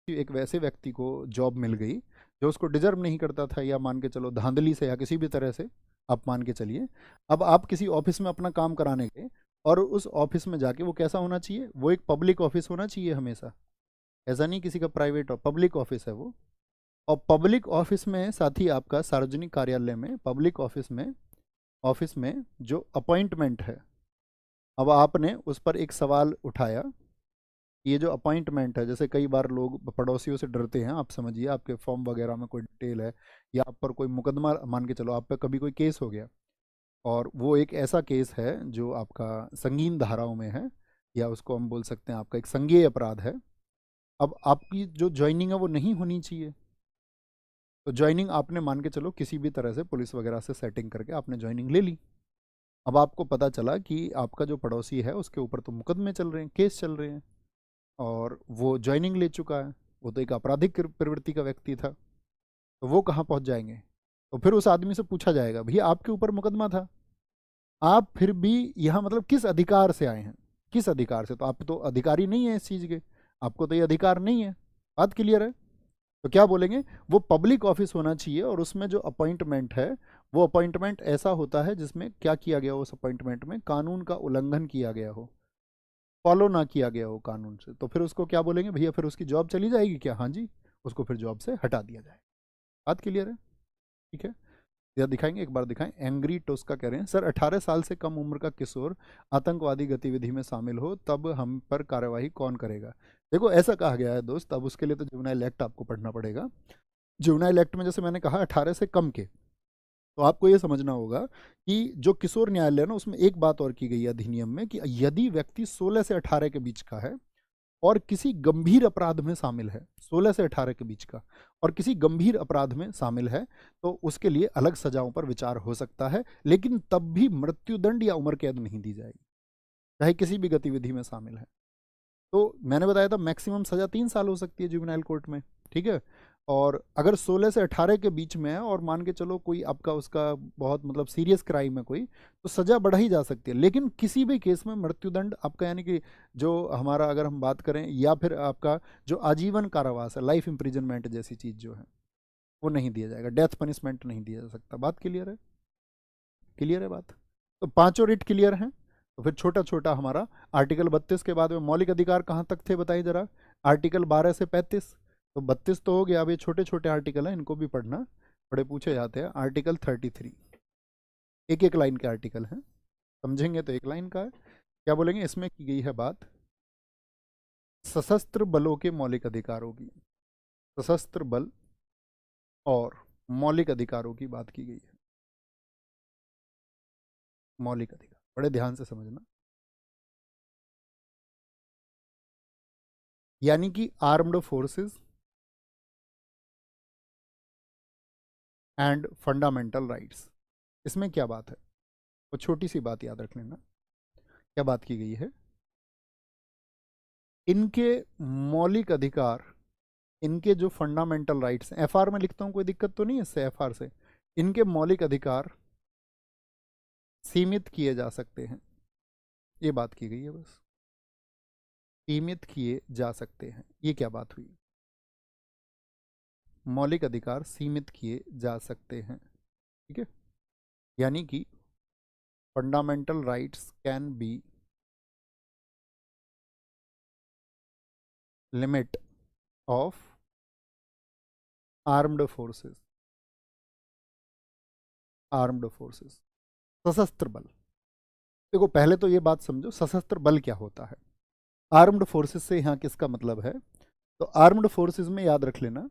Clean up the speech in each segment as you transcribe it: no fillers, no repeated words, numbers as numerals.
एक वैसे व्यक्ति को जॉब मिल गई जो उसको डिजर्व नहीं करता था, या मान के चलो धांधली से या किसी भी तरह से, आप मान के चलिए। अब आप किसी ऑफिस में अपना काम कराने गए, और उस ऑफिस में जाके वो कैसा होना चाहिए, वो एक पब्लिक ऑफिस होना चाहिए हमेशा, ऐसा नहीं किसी का प्राइवेट और पब्लिक ऑफिस है वो। और पब्लिक ऑफिस में साथ ही आपका सार्वजनिक कार्यालय में, पब्लिक ऑफिस में जो अपॉइंटमेंट है, अब आपने उस पर एक सवाल उठाया। ये जो अपॉइंटमेंट है, जैसे कई बार लोग पड़ोसियों से डरते हैं, आप समझिए आपके फॉर्म वगैरह में कोई डिटेल है, या आप पर कोई मुकदमा, मान के चलो आप पे कभी कोई केस हो गया, और वो एक ऐसा केस है जो आपका संगीन धाराओं में है, या उसको हम बोल सकते हैं आपका एक संज्ञेय अपराध है। अब आपकी जो ज्वाइनिंग है वो नहीं होनी चाहिए, तो ज्वाइनिंग आपने मान के चलो किसी भी तरह से पुलिस वगैरह से सेटिंग करके आपने ज्वाइनिंग ले ली। अब आपको पता चला कि आपका जो पड़ोसी है उसके ऊपर तो मुकदमे चल रहे हैं, केस चल रहे हैं, और वो ज्वाइनिंग ले चुका है, वो तो एक आपराधिक प्रवृत्ति का व्यक्ति था, तो वो कहाँ पहुँच जाएंगे। तो फिर उस आदमी से पूछा जाएगा, भैया आपके ऊपर मुकदमा था, आप फिर भी यहाँ मतलब किस अधिकार से आए हैं, किस अधिकार से, तो आप तो अधिकारी नहीं है इस चीज़ के, आपको तो ये अधिकार नहीं है। बात क्लियर है। तो क्या बोलेंगे, वो पब्लिक ऑफिस होना चाहिए, और उसमें जो अपॉइंटमेंट है वो अपॉइंटमेंट ऐसा होता है जिसमें क्या किया गया हो, उस अपॉइंटमेंट में कानून का उल्लंघन किया गया हो, फॉलो ना किया गया हो कानून से, तो फिर उसको क्या बोलेंगे, भैया फिर उसकी जॉब चली जाएगी क्या, हाँ जी, उसको फिर जॉब से हटा दिया जाए। बात क्लियर है। ठीक है, या दिखाएंगे, एक बार दिखाएं। एंग्री टोस्का कह रहे हैं, सर 18 साल से कम उम्र का किशोर आतंकवादी गतिविधि में शामिल हो तब हम पर कार्यवाही कौन करेगा। देखो ऐसा कहा गया है दोस्त, अब उसके लिए तो जुवेनाइल एक्ट आपको पढ़ना पड़ेगा। जुवेनाइल एक्ट में जैसे मैंने कहा 18 से कम के, तो आपको ये समझना होगा कि जो किशोर न्यायालय है ना, उसमें एक बात और की गई है अधिनियम में, कि यदि व्यक्ति 16 से 18 के बीच का है और किसी गंभीर अपराध में शामिल है, 16 से 18 के बीच का, और किसी गंभीर अपराध में शामिल है, तो उसके लिए अलग सजाओं पर विचार हो सकता है, लेकिन तब भी मृत्युदंड या उम्र कैद नहीं दी जाएगी, चाहे किसी भी गतिविधि में शामिल है। तो मैंने बताया था मैक्सिमम सजा 3 साल हो सकती है जुवेनाइल कोर्ट में। ठीक है, और अगर 16 से 18 के बीच में है, और मान के चलो कोई आपका उसका बहुत मतलब सीरियस क्राइम है कोई, तो सजा बढ़ाई जा सकती है, लेकिन किसी भी केस में मृत्युदंड आपका, यानी कि जो हमारा अगर हम बात करें, या फिर आपका जो आजीवन कारावास है, लाइफ इम्प्रिजनमेंट जैसी चीज़ जो है, वो नहीं दिया जाएगा, डेथ पनिशमेंट नहीं दिया जा सकता। बात क्लियर है, क्लियर है बात। तो पांचों रिट क्लियर हैं। तो फिर छोटा छोटा हमारा आर्टिकल 32 के बाद में मौलिक अधिकार कहाँ तक थे बताइए जरा। आर्टिकल 12 से 35, तो 32 तो हो गया, अब ये छोटे छोटे आर्टिकल हैं, इनको भी पढ़ना, बड़े पूछे जाते हैं। आर्टिकल 33, एक एक लाइन के आर्टिकल हैं, समझेंगे तो एक लाइन का है। क्या बोलेंगे, इसमें की गई है बात सशस्त्र बलों के मौलिक अधिकारों की, सशस्त्र बल और मौलिक अधिकारों की बात की गई है। मौलिक अधिकार बड़े ध्यान से समझना, यानी कि armed forces and fundamental rights. इसमें क्या बात है, वो छोटी सी बात याद रख लेना। क्या बात की गई है, इनके मौलिक अधिकार, इनके जो फंडामेंटल राइट्स, एफआर में लिखता हूं, कोई दिक्कत तो नहीं है इससे, एफआर से, इनके मौलिक अधिकार सीमित किए जा सकते हैं, ये बात की गई है बस, सीमित किए जा सकते हैं। ये क्या बात हुई, मौलिक अधिकार सीमित किए जा सकते हैं। ठीक है, यानी कि fundamental rights can be limit of armed forces, armed forces, सशस्त्र बल। देखो पहले तो ये बात समझो सशस्त्र बल क्या होता है। आर्म्ड फोर्सेस से यहाँ किसका मतलब है, तो आर्म्ड फोर्सेस में याद रख लेना,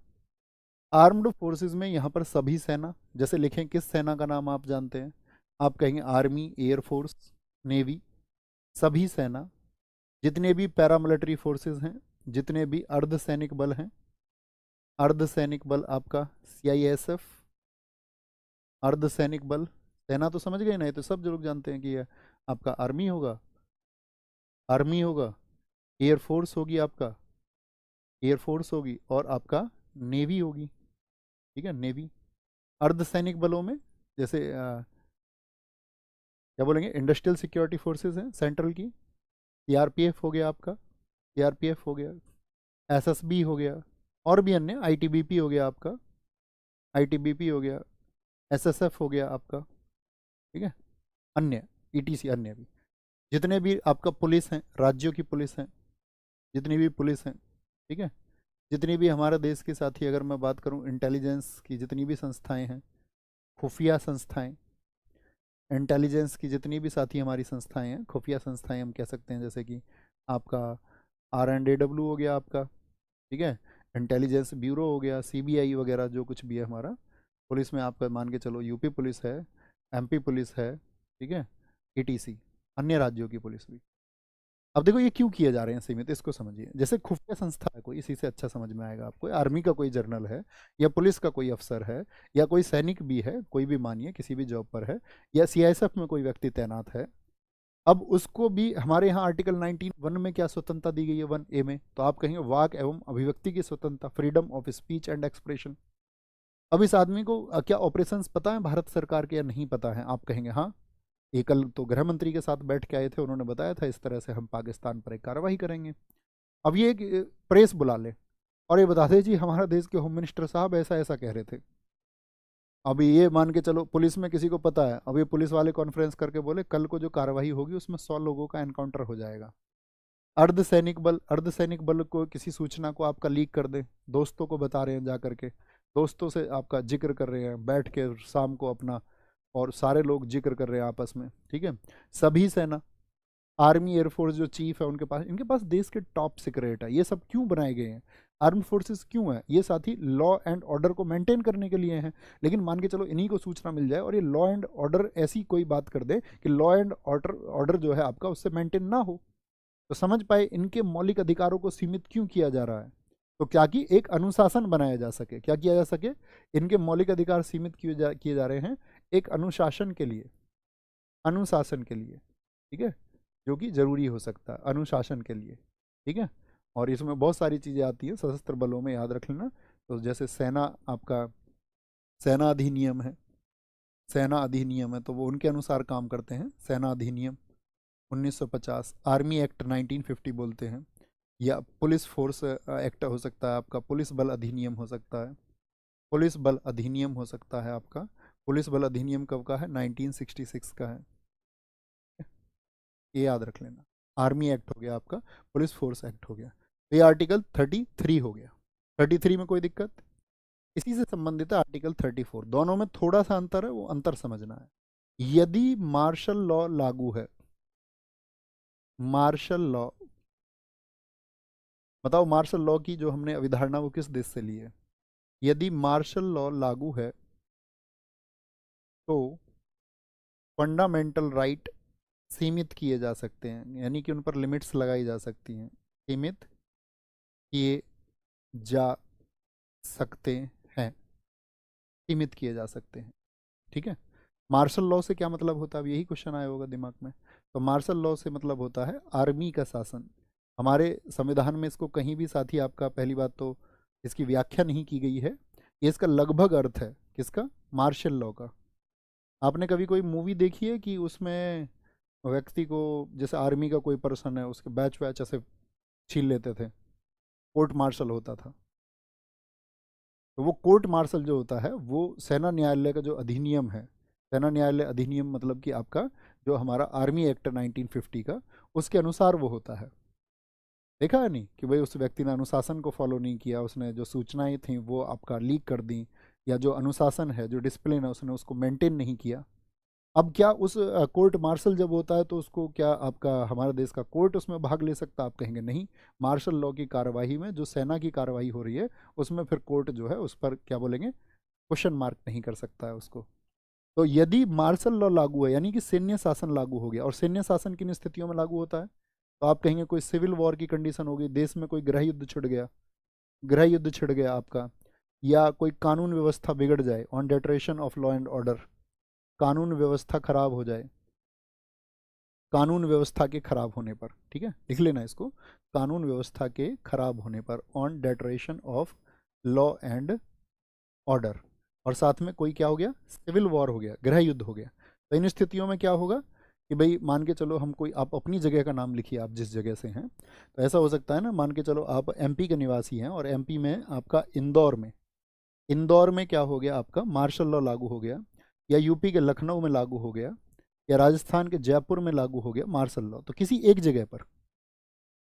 आर्म्ड फोर्सेस में यहाँ पर सभी सेना, जैसे लिखें किस सेना का नाम आप जानते हैं, आप कहेंगे आर्मी, एयरफोर्स, नेवी, सभी सेना, जितने भी पैरामिलिट्री फोर्सेस हैं, जितने भी अर्धसैनिक बल हैं, अर्धसैनिक बल आपका सीआईएसएफ, अर्धसैनिक बल, सेना तो समझ गए ना, ये तो सब जो लोग जानते हैं कि ये आपका आर्मी होगा, आर्मी होगा, एयरफोर्स होगी आपका, एयरफोर्स होगी, और आपका नेवी होगी। ठीक है, नेवी। अर्धसैनिक बलों में जैसे क्या बोलेंगे, इंडस्ट्रियल सिक्योरिटी फोर्सेस हैं सेंट्रल की, सीआरपीएफ हो गया आपका, सीआरपीएफ हो गया, एसएसबी हो गया, और भी अन्य, आईटीबीपी हो गया आपका, आईटीबीपी हो गया, एसएसएफ हो गया आपका, ठीक है, अन्य, ईटीसी, अन्य भी जितने भी आपका पुलिस हैं, राज्यों की पुलिस हैं, जितनी भी पुलिस हैं, ठीक है, जितनी भी हमारे देश के साथी, अगर मैं बात करूं इंटेलिजेंस की जितनी भी संस्थाएं हैं, खुफिया संस्थाएं, इंटेलिजेंस की जितनी भी साथी हमारी संस्थाएं हैं, खुफिया संस्थाएं हम कह सकते हैं, जैसे कि आपका RNAW हो गया आपका, ठीक है, इंटेलिजेंस ब्यूरो हो गया, CBI वगैरह जो कुछ भी है हमारा, पुलिस में आपका मान के चलो यूपी पुलिस है, MP पुलिस है, ठीक है, ETC, अन्य राज्यों की पुलिस भी। अब देखो ये क्यों किए जा रहे हैं सीमित, इसको समझिए। जैसे खुफिया संस्था है कोई, इसी से अच्छा समझ में आएगा आपको, आर्मी का कोई जर्नल है, या पुलिस का कोई अफसर है, या कोई सैनिक भी है, कोई भी मानिए किसी भी जॉब पर है, या CISF में कोई व्यक्ति तैनात है। अब उसको भी हमारे यहाँ आर्टिकल 19(1) में क्या स्वतंत्रता दी गई है, 1A में, तो आप कहेंगे वाक एवं अभिव्यक्ति की स्वतंत्रता, freedom of speech and expression. अब इस आदमी को क्या ऑपरेशंस पता है भारत सरकार के या नहीं पता है, आप कहेंगे हाँ, ये कल तो गृह मंत्री के साथ बैठ के आए थे, उन्होंने बताया था इस तरह से हम पाकिस्तान पर एक कार्रवाई करेंगे। अब ये एक प्रेस बुला ले और ये बता दे जी हमारा देश के होम मिनिस्टर साहब ऐसा ऐसा कह रहे थे। अभी ये मान के चलो पुलिस में किसी को पता है, अब ये पुलिस वाले कॉन्फ्रेंस करके बोले कल को जो कार्रवाई होगी उसमें 100 लोगों का एनकाउंटर हो जाएगा। अर्धसैनिक बल को किसी सूचना को आपका लीक कर दे, दोस्तों को बता रहे हैं जा करके, दोस्तों से आपका जिक्र कर रहे हैं बैठ के शाम को अपना, और सारे लोग जिक्र कर रहे हैं आपस में, ठीक है, सभी सेना, आर्मी एयरफोर्स जो चीफ है उनके पास, इनके पास देश के टॉप सीक्रेट है। ये सब क्यों बनाए गए हैं, आर्म फोर्सेस क्यों है, ये साथी लॉ एंड ऑर्डर को मेंटेन करने के लिए हैं। लेकिन मान के चलो इन्हीं को सूचना मिल जाए और ये लॉ एंड ऑर्डर ऐसी कोई बात कर दे कि लॉ एंड ऑर्डर जो है आपका उससे मेंटेन ना हो, तो समझ पाए इनके मौलिक अधिकारों को सीमित क्यों किया जा रहा है। तो क्या कि एक अनुशासन बनाया जा सके, क्या किया जा सके, इनके मौलिक अधिकार सीमित किए जा रहे हैं एक अनुशासन के लिए, अनुशासन के लिए, ठीक है, जो कि जरूरी हो सकता है अनुशासन के लिए, ठीक है। और इसमें बहुत सारी चीज़ें आती हैं सशस्त्र बलों में, याद रख लेना। तो जैसे सेना, आपका सेना अधिनियम है, सेना अधिनियम है तो वो उनके अनुसार काम करते हैं, सेना अधिनियम 1950, आर्मी एक्ट 1950 बोलते हैं, या पुलिस फोर्स एक्ट हो सकता है आपका, पुलिस बल अधिनियम हो सकता है, पुलिस बल अधिनियम हो सकता है आपका। पुलिस बल अधिनियम कब का है, 1966 का है, ये याद रख लेना। आर्मी एक्ट हो गया आपका, पुलिस फोर्स एक्ट हो गया, तो ये आर्टिकल 33 हो गया। 33 में कोई दिक्कत, इसी से संबंधित है आर्टिकल 34। दोनों में थोड़ा सा अंतर है, वो अंतर समझना है। यदि मार्शल लॉ लागू है, मार्शल लॉ, बताओ मार्शल लॉ की जो हमने अवधारणा वो किस देश से ली है। यदि मार्शल लॉ लागू है तो फंडामेंटल राइट सीमित किए जा सकते हैं, यानी कि उन पर लिमिट्स लगाई जा सकती हैं, सीमित किए जा सकते हैं, सीमित किए जा सकते हैं, ठीक है। मार्शल लॉ से क्या मतलब होता है, अब यही क्वेश्चन आया होगा दिमाग में। तो मार्शल लॉ से मतलब होता है आर्मी का शासन। हमारे संविधान में इसको कहीं भी साथी आपका, पहली बात तो इसकी व्याख्या नहीं की गई है, ये इसका लगभग अर्थ है किसका, मार्शल लॉ का। आपने कभी कोई मूवी देखी है कि उसमें व्यक्ति को, जैसे आर्मी का कोई पर्सन है उसके बैच वैच ऐसे छीन लेते थे, कोर्ट मार्शल होता था। तो वो कोर्ट मार्शल जो होता है वो सेना न्यायालय का जो अधिनियम है, सेना न्यायालय अधिनियम मतलब कि आपका जो हमारा आर्मी एक्ट 1950 का, उसके अनुसार वो होता है। देखा है नहीं कि भाई उस व्यक्ति ने अनुशासन को फॉलो नहीं किया, उसने जो सूचनाएं थी वो आपका लीक कर दी, या जो अनुशासन है, जो डिसिप्लिन है, उसने उसको मेंटेन नहीं किया। अब क्या उस कोर्ट मार्शल जब होता है तो उसको क्या आपका हमारे देश का कोर्ट उसमें भाग ले सकता है, आप कहेंगे नहीं। मार्शल लॉ की कार्यवाही में जो सेना की कार्यवाही हो रही है उसमें फिर कोर्ट जो है उस पर क्या बोलेंगे, क्वेश्चन मार्क नहीं कर सकता है उसको। तो यदि मार्शल लॉ लागू है यानी कि सैन्य शासन लागू हो गया, और सैन्य शासन किन स्थितियों में लागू होता है, तो आप कहेंगे कोई सिविल वॉर की कंडीशन हो गई, देश में कोई गृह युद्ध छिड़ गया, गृह युद्ध छिड़ गया आपका, या कोई कानून व्यवस्था बिगड़ जाए, on deterioration of law and order, कानून व्यवस्था खराब हो जाए, कानून व्यवस्था के खराब होने पर, ठीक है, लिख लेना इसको, कानून व्यवस्था के खराब होने पर, on deterioration of law and order, और साथ में कोई क्या हो गया, सिविल वॉर हो गया, गृह युद्ध हो गया। तो इन स्थितियों में क्या होगा कि भाई मान के चलो हम कोई, आप अपनी जगह का नाम लिखिए, आप जिस जगह से हैं, तो ऐसा हो सकता है ना, मान के चलो आप एमपी के निवासी हैं और एमपी में आपका इंदौर में क्या हो गया, आपका मार्शल लॉ लागू हो गया, या यूपी के लखनऊ में लागू हो गया, या राजस्थान के जयपुर में लागू हो गया मार्शल लॉ, तो किसी एक जगह पर।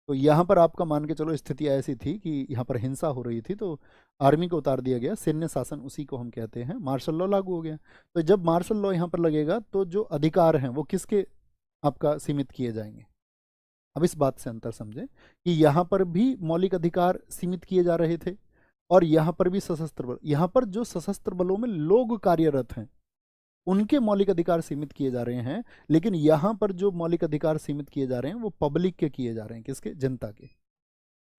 तो यहाँ पर आपका मान के चलो स्थिति ऐसी थी कि यहाँ पर हिंसा हो रही थी, तो आर्मी को उतार दिया गया, सैन्य शासन उसी को हम कहते हैं, मार्शल लॉ लागू हो गया। तो जब मार्शल लॉ यहाँ पर लगेगा तो जो अधिकार हैं वो किसके आपका सीमित किए जाएंगे। अब इस बात से अंतर समझें कि यहाँ पर भी मौलिक अधिकार सीमित किए जा रहे थे और यहाँ पर भी सशस्त्र बल, यहाँ पर जो सशस्त्र बलों में लोग कार्यरत हैं उनके मौलिक अधिकार सीमित किए जा रहे हैं, लेकिन यहाँ पर जो मौलिक अधिकार सीमित किए जा रहे हैं वो पब्लिक के किए जा रहे हैं, किसके, जनता के।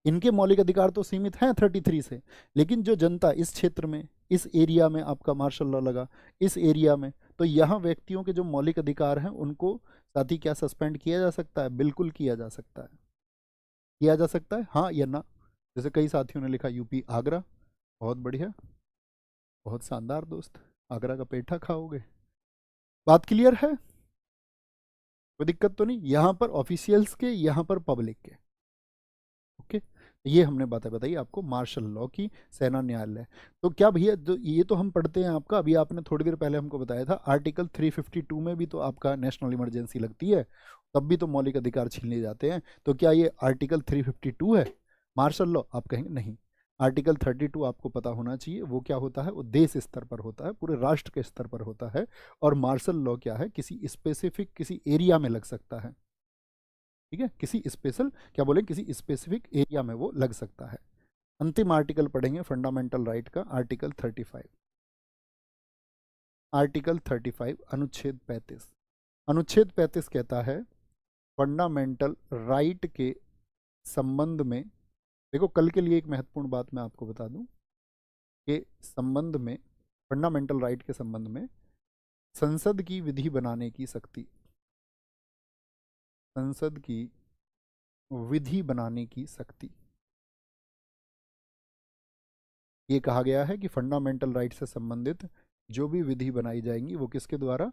इनके मौलिक अधिकार तो सीमित हैं 33 से, लेकिन जो जनता इस क्षेत्र में, इस एरिया में आपका मार्शल लॉ लगा, इस एरिया में, तो यहाँ व्यक्तियों के जो मौलिक अधिकार हैं उनको साथ ही क्या सस्पेंड किया जा सकता है, बिल्कुल किया जा सकता है, किया जा सकता है, हाँ या ना। जैसे कई साथियों ने लिखा यूपी आगरा, बहुत बढ़िया, बहुत शानदार दोस्त, आगरा का पेठा खाओगे। बात क्लियर है, कोई दिक्कत तो नहीं, यहाँ पर ऑफिशियल्स के, यहाँ पर पब्लिक के। ओके, ये हमने बातें बताई आपको मार्शल लॉ की, सेना न्यायालय। तो क्या भैया, ये तो हम पढ़ते हैं आपका, अभी आपने थोड़ी देर पहले हमको बताया था आर्टिकल 352 में भी तो आपका नेशनल इमरजेंसी लगती है, तब भी तो मौलिक अधिकार छीन लिए जाते हैं। तो क्या ये आर्टिकल 352 है मार्शल लॉ? आप कहेंगे नहीं, आर्टिकल 32 आपको पता होना चाहिए, वो क्या होता है, वो देश स्तर पर होता है, पूरे राष्ट्र के स्तर पर होता है। और मार्शल लॉ क्या है, किसी स्पेसिफिक, किसी एरिया में लग सकता है, ठीक है, किसी स्पेशल, क्या बोले, किसी स्पेसिफिक एरिया में वो लग सकता है। अंतिम आर्टिकल पढ़ेंगे फंडामेंटल राइट का, आर्टिकल 35। आर्टिकल 35 अनुच्छेद 35। अनुच्छेद 35 कहता है फंडामेंटल राइट के संबंध में, देखो कल के लिए एक महत्वपूर्ण बात मैं आपको बता दूं कि संबंध में, फंडामेंटल राइट के संबंध में संसद की विधि बनाने की शक्ति, संसद की विधि बनाने की शक्ति, ये कहा गया है कि फंडामेंटल राइट से संबंधित जो भी विधि बनाई जाएंगी वो किसके द्वारा,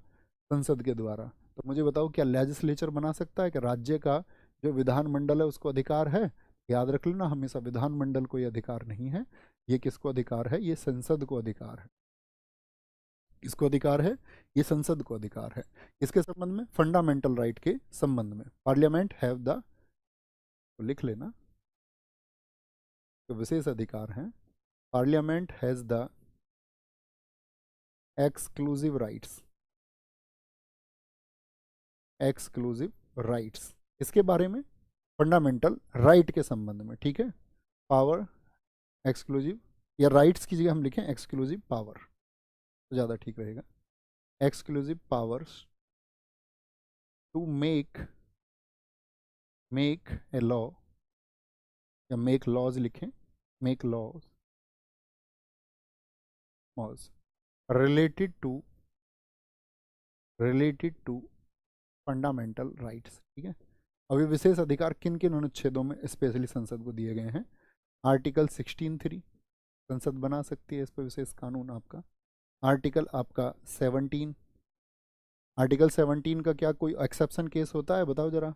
संसद के द्वारा। तो मुझे बताओ, क्या लेजिस्लेचर बना सकता है, कि राज्य का जो विधानमंडल है उसको अधिकार है? याद रख लेना हमेशा, विधानमंडल को ये अधिकार नहीं है, ये किसको अधिकार है, ये संसद को अधिकार है। किसको अधिकार है, ये संसद को अधिकार है। इसके संबंध में, फंडामेंटल राइट के संबंध में, पार्लियामेंट हैव द, तो लिख लेना, तो विशेष अधिकार हैं, parliament has the exclusive rights, exclusive rights, इसके बारे में, फंडामेंटल राइट के संबंध में, ठीक है। पावर एक्सक्लूसिव, या राइट्स की जगह हम लिखें एक्सक्लूसिव पावर तो ज़्यादा ठीक रहेगा, exclusive powers to make a law, या मेक लॉज लिखें, make laws related to fundamental rights, ठीक है। अब ये विशेष अधिकार किन किन अनुच्छेदों में स्पेशली संसद को दिए गए हैं? आर्टिकल 16(3) संसद बना सकती है, इस पर विशेष कानून आपका। आर्टिकल आपका 17, आर्टिकल 17 का क्या कोई एक्सेप्शन केस होता है, बताओ जरा।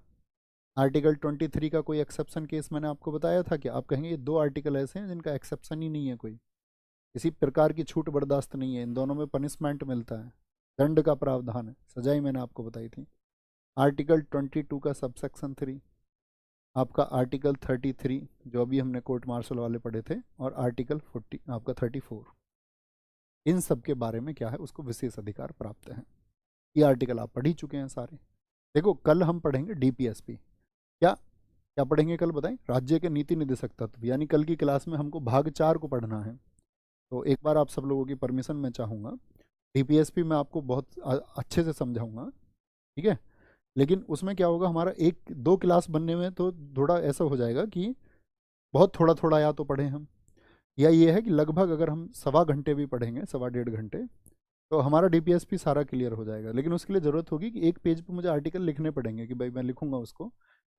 आर्टिकल 23 का कोई एक्सेप्शन केस मैंने आपको बताया था क्या? आप कहेंगे ये दो आर्टिकल ऐसे हैं जिनका एक्सेप्शन ही नहीं है, कोई किसी प्रकार की छूट बर्दाश्त नहीं है, इन दोनों में पनिशमेंट मिलता है, दंड का प्रावधान है, सजाएं मैंने आपको बताई थी। आर्टिकल 22 का सबसेक्शन 3, आपका आर्टिकल 33 जो अभी हमने कोर्ट मार्शल वाले पढ़े थे, और आर्टिकल 40 आपका 34, इन सब के बारे में क्या है, उसको विशेष अधिकार प्राप्त है। ये आर्टिकल आप पढ़ ही चुके हैं सारे। देखो कल हम पढ़ेंगे डीपीएसपी, क्या क्या पढ़ेंगे कल बताएं, राज्य के नीति निदेशक तत्व, यानी कल की क्लास में हमको भाग 4 को पढ़ना है। तो एक बार आप सब लोगों की परमिशन मैं चाहूँगा, डीपीएसपी में आपको बहुत अच्छे से समझाऊंगा, ठीक है। लेकिन उसमें क्या होगा, हमारा 1-2 क्लास बनने में तो थोड़ा ऐसा हो जाएगा कि बहुत थोड़ा थोड़ा या तो पढ़ें हम, या ये है कि लगभग अगर हम 1.25 घंटे भी पढ़ेंगे, 1.25 घंटे, तो हमारा डीपीएसपी सारा क्लियर हो जाएगा। लेकिन उसके लिए ज़रूरत होगी कि एक पेज पे मुझे आर्टिकल लिखने पड़ेंगे, कि भाई मैं लिखूंगा उसको,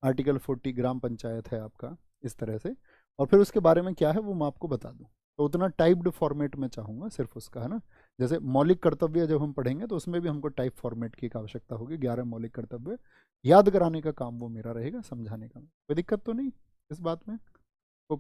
आर्टिकल 40 ग्राम पंचायत है आपका, इस तरह से, और फिर उसके बारे में क्या है वो मैं आपको बता दूँ। तो उतना टाइप्ड फॉर्मेट में चाहूँगा सिर्फ उसका, है ना, जैसे मौलिक कर्तव्य जब हम पढ़ेंगे तो उसमें भी हमको टाइप फॉर्मेट की एक आवश्यकता होगी, 11 मौलिक कर्तव्य याद कराने का काम वो मेरा रहेगा, समझाने का। कोई दिक्कत तो नहीं इस बात में? कोई